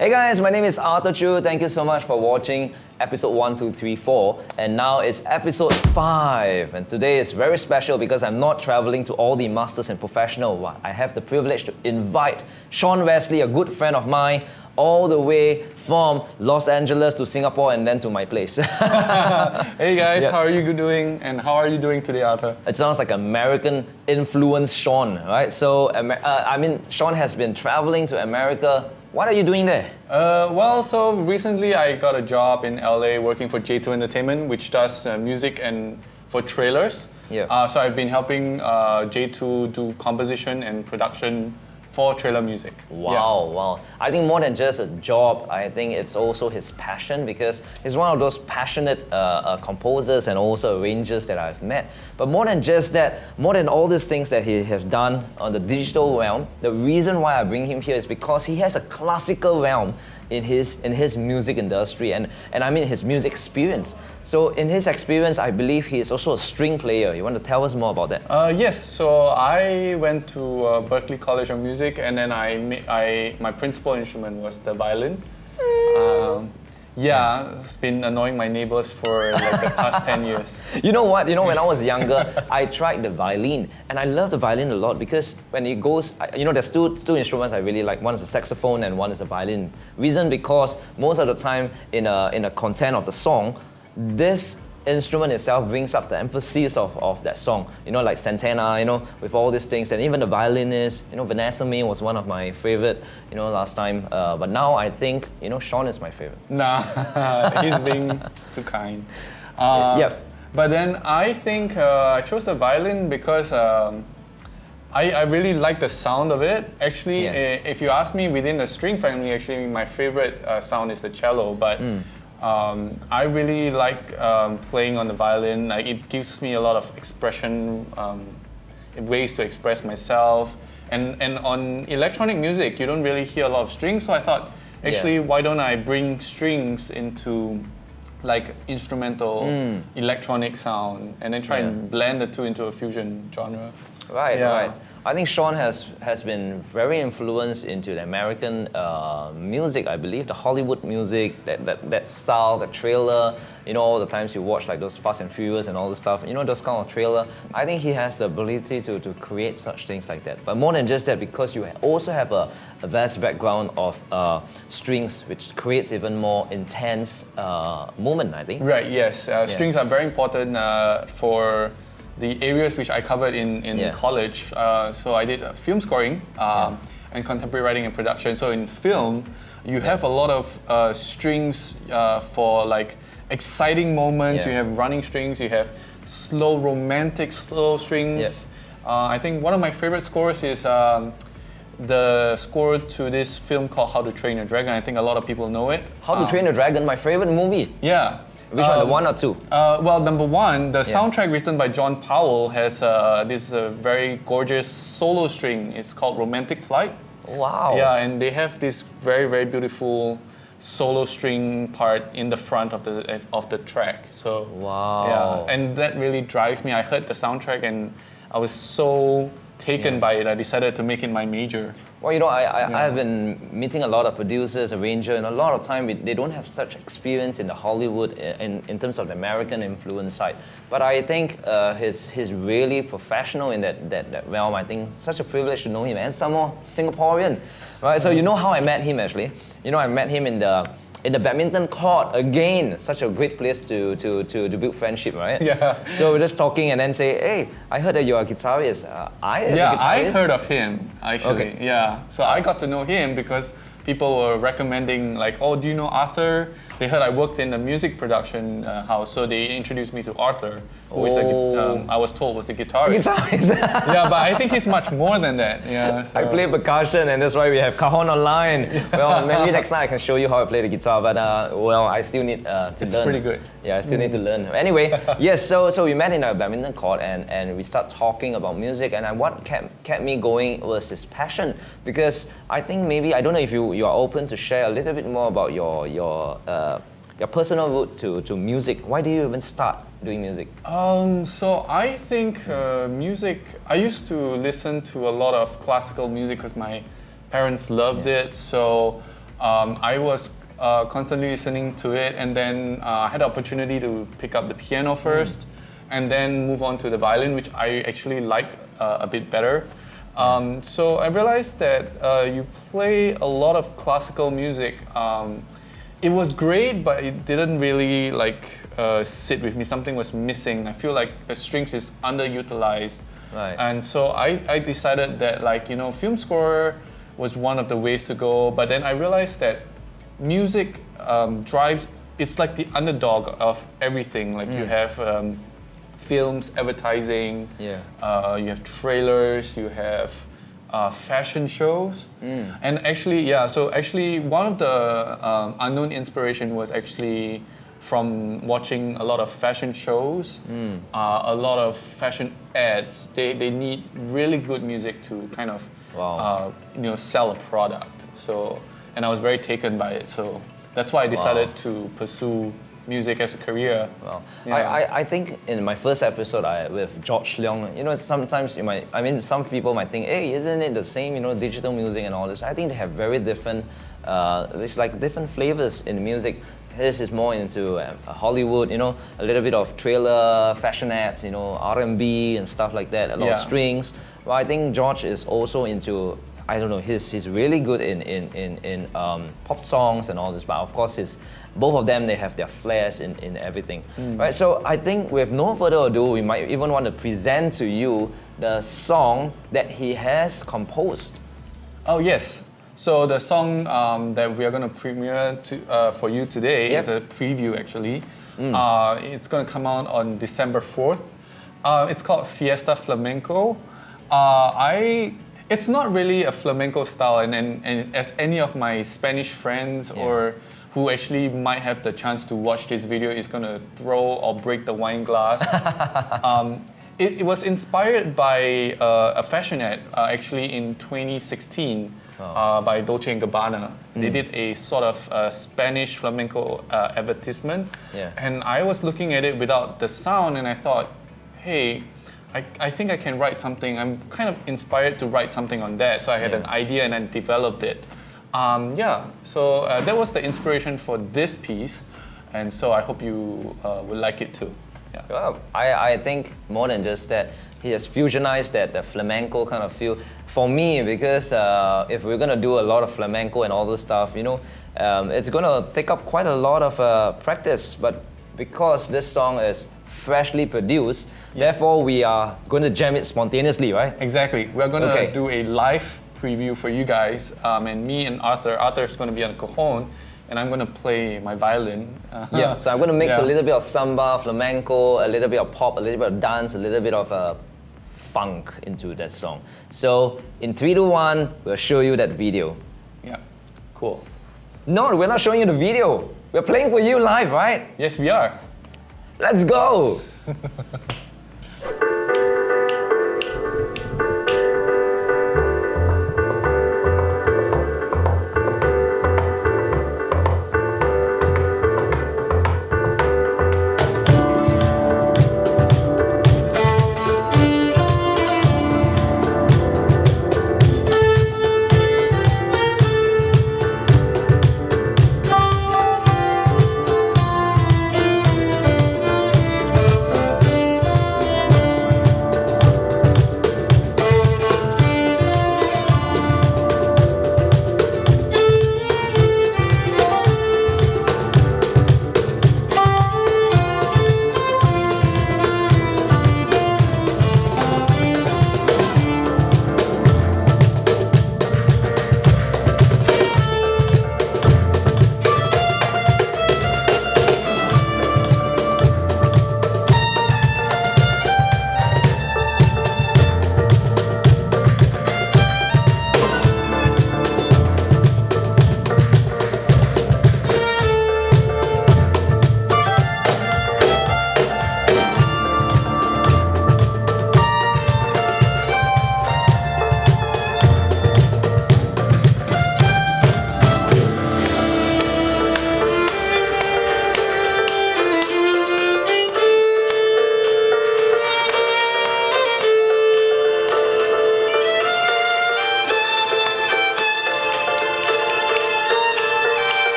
Hey guys, my name is Arthur Choo. Thank you so much for watching episode 1, 2, 3, 4. And now it's episode 5. And today is very special because I'm not traveling to all the masters and professional. I have the privilege to invite Shaun Wesley, a good friend of mine, all the way from Los Angeles to Singapore and then to my place. Hey guys, Yeah. how are you doing? And how are you doing today, Arthur? It sounds like American influence Shaun, right? So, Shaun has been traveling to America. What are you doing there? So recently I got a job in LA working for J2 Entertainment, which does music and for trailers. Yeah. So I've been helping J2 do composition and production for trailer music. Wow. I think more than just a job, I think it's also his passion because he's one of those passionate composers and also arrangers that I've met. But more than just that, more than all these things that he has done on the digital realm, the reason why I bring him here is because he has a classical realm in his music industry and I mean his music experience. So in his experience, I believe he is also a string player. You want to tell us more about that? Yes, so I went to Berklee College of Music, and then my principal instrument was the violin. It's been annoying my neighbors for like the past 10 years. You know what? When I was younger, I tried the violin, and I love the violin a lot because when it goes, there's two instruments I really like. One is a saxophone, and one is a violin. Reason because most of the time in a content of the song, this instrument itself brings up the emphasis of that song. Like Santana, with all these things, and even the violinist, Vanessa Mae was one of my favorite, last time. But now I think, Shaun is my favorite. Nah, he's being too kind. Yeah. But then I think I chose the violin because I really like the sound of it. Actually, if you ask me within the string family, actually my favorite sound is the cello. But I really like playing on the violin. Like, it gives me a lot of expression, ways to express myself. And on electronic music, you don't really hear a lot of strings. So I thought, actually, why don't I bring strings into like instrumental electronic sound and then try and blend the two into a fusion genre. Right. I think Shaun has been very influenced into the American music, I believe, the Hollywood music, that style, the trailer, all the times you watch like those Fast and Furious and all this stuff, those kind of trailer. I think he has the ability to create such things like that. But more than just that, because you also have a vast background of strings, which creates even more intense moment, I think. Right, yes. Strings are very important for the areas which I covered in college. So I did film scoring and contemporary writing and production. So in film, you have a lot of strings for like exciting moments. You have running strings, you have romantic slow strings. I think one of my favorite scores is the score to this film called How to Train Your Dragon. I think a lot of people know it. How to Train Your Dragon, my favorite movie. Yeah. Which one, the 1 or 2? Well, number 1, the soundtrack written by John Powell has this very gorgeous solo string. It's called Romantic Flight. Wow. Yeah, and they have this very, very beautiful solo string part in the front of the track. So wow. Yeah, and that really drives me. I heard the soundtrack and I was so taken by it. I decided to make it my major. Well, I've been meeting a lot of producers, arrangers, and a lot of time they don't have such experience in the Hollywood in terms of the American influence side. But I think he's really professional in that realm. I think such a privilege to know him, and some more Singaporean, right? So how I met him actually? I met him in the badminton court again. Such a great place to build friendship, right? Yeah. So we're just talking and then say, hey, I heard that you're a guitarist. I heard of him actually. Okay. Yeah. So I got to know him because people were recommending like, oh, do you know Arthur? They heard I worked in the music production house, so they introduced me to Arthur, who is I was told was a guitarist. Yeah, but I think he's much more than that. Yeah. So. I play percussion, and that's why we have Cajon online. Well, maybe next time I can show you how I play the guitar, but I still need to learn. It's pretty good. Yeah, I still need to learn. Anyway, yes, so we met in a badminton court and we start talking about music, and what kept me going was his passion, because I think maybe, I don't know if you are open to share a little bit more about your personal route to music. Why do you even start doing music? So I think music, I used to listen to a lot of classical music because my parents loved it. So I was constantly listening to it, and then I had the opportunity to pick up the piano first, and then move on to the violin, which I actually like a bit better. So I realized that you play a lot of classical music. It was great, but it didn't really sit with me. Something was missing. I feel like the strings is underutilized. Right. And so I decided that film score was one of the ways to go. But then I realized that music drives. It's like the underdog of everything. Like you have films, advertising. Yeah. You have trailers. You have fashion shows. And actually, so actually one of the unknown inspiration was actually from watching a lot of fashion shows, a lot of fashion ads. They need really good music to kind of sell a product. So, and I was very taken by it. So that's why I decided to pursue music as a career. Well, Yeah. I think in my first episode with George Leong, sometimes some people might think, hey, isn't it the same, digital music and all this? I think they have very different, it's like different flavors in music. His is more into Hollywood, a little bit of trailer, fashion ads, R&B and stuff like that, a lot of strings. Well, I think George is also into, I don't know, he's really good in pop songs and all this, but of course both of them, they have their flares in everything. Right, so I think with no further ado, we might even want to present to you the song that he has composed. Oh yes. So the song that we are going to premiere for you today is a preview actually. It's going to come out on December 4th. It's called Fiesta Flamenco. It's not really a flamenco style, and as any of my Spanish friends or who actually might have the chance to watch this video is going to throw or break the wine glass. It was inspired by a fashion ad actually in 2016 by Dolce & Gabbana. They did a sort of Spanish flamenco advertisement. And I was looking at it without the sound, and I thought, hey, I think I can write something. I'm kind of inspired to write something on that. So I had an idea and I developed it. So that was the inspiration for this piece. And so I hope you will like it too. Yeah. Well, I think more than just that, he has fusionized the flamenco kind of feel. For me, because if we're gonna do a lot of flamenco and all this stuff, it's gonna take up quite a lot of practice. But because this song is freshly produced, therefore we are going to jam it spontaneously, right? Exactly. We're going to do a live preview for you guys, and me and Arthur's going to be on Cajon, and I'm going to play my violin. So I'm going to mix a little bit of samba, flamenco, a little bit of pop, a little bit of dance, a little bit of funk into that song. So in 3, 2, 1, we'll show you that video. Yeah, cool. No, we're not showing you the video. We're playing for you live, right? Yes, we are. Let's go!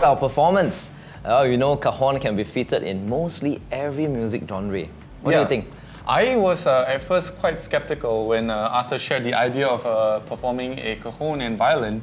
our performance. You know, Cajon can be fitted in mostly every music genre. What do you think? I was at first quite skeptical when Arthur shared the idea of performing a cajon and violin,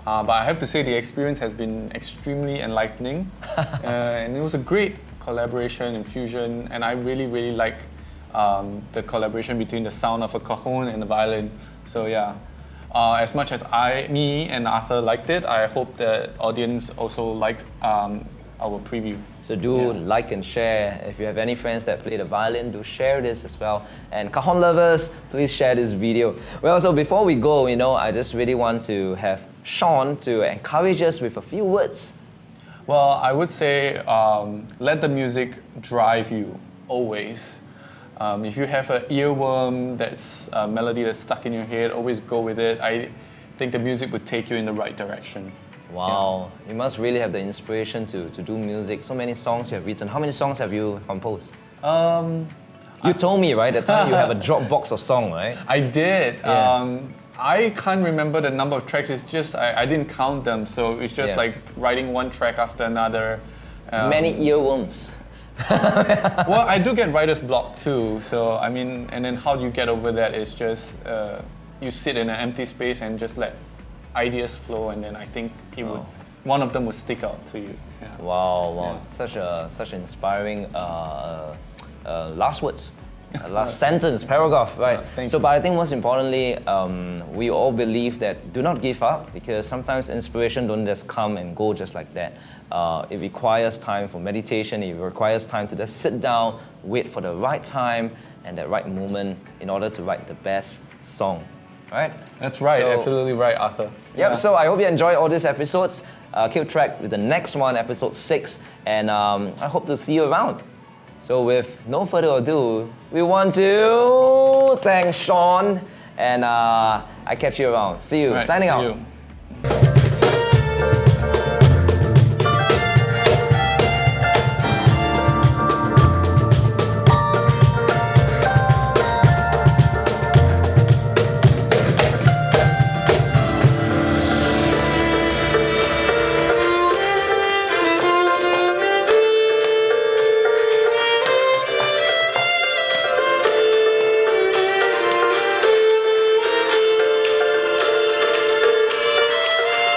but I have to say the experience has been extremely enlightening, and it was a great collaboration and fusion, and I really like the collaboration between the sound of a cajon and the violin. So yeah, as much as me and Arthur liked it, I hope the audience also liked our preview. So do like and share. If you have any friends that play the violin, do share this as well. And Cajon lovers, please share this video. Well, so before we go, you know, I just really want to have Shaun to encourage us with a few words. Well, I would say let the music drive you, always. If you have an earworm, that's a melody that's stuck in your head, always go with it. I think the music would take you in the right direction. Wow, you must really have the inspiration to do music. So many songs you have written. How many songs have you composed? You told me, right, that time you have a Dropbox of songs, right? I did. Yeah. I can't remember the number of tracks. It's just, I didn't count them. So it's just like writing one track after another. Many earworms. Well, I do get writer's block too. So, I mean, and then how do you get over that is just, you sit in an empty space and just let ideas flow, and then I think it would, one of them would stick out to you. Yeah. Wow. Yeah. Such inspiring last words, last sentence, paragraph, right? Thank you. But I think most importantly, we all believe that do not give up, because sometimes inspiration don't just come and go just like that. It requires time for meditation. It requires time to just sit down, wait for the right time and that right moment in order to write the best song. Right? That's right, So, absolutely right, Arthur. Yep, Yeah. so I hope you enjoy all these episodes. Keep track with the next one, episode 6, and I hope to see you around. So with no further ado, we want to thank Shaun, and I catch you around. See you. Right, Signing see out. you.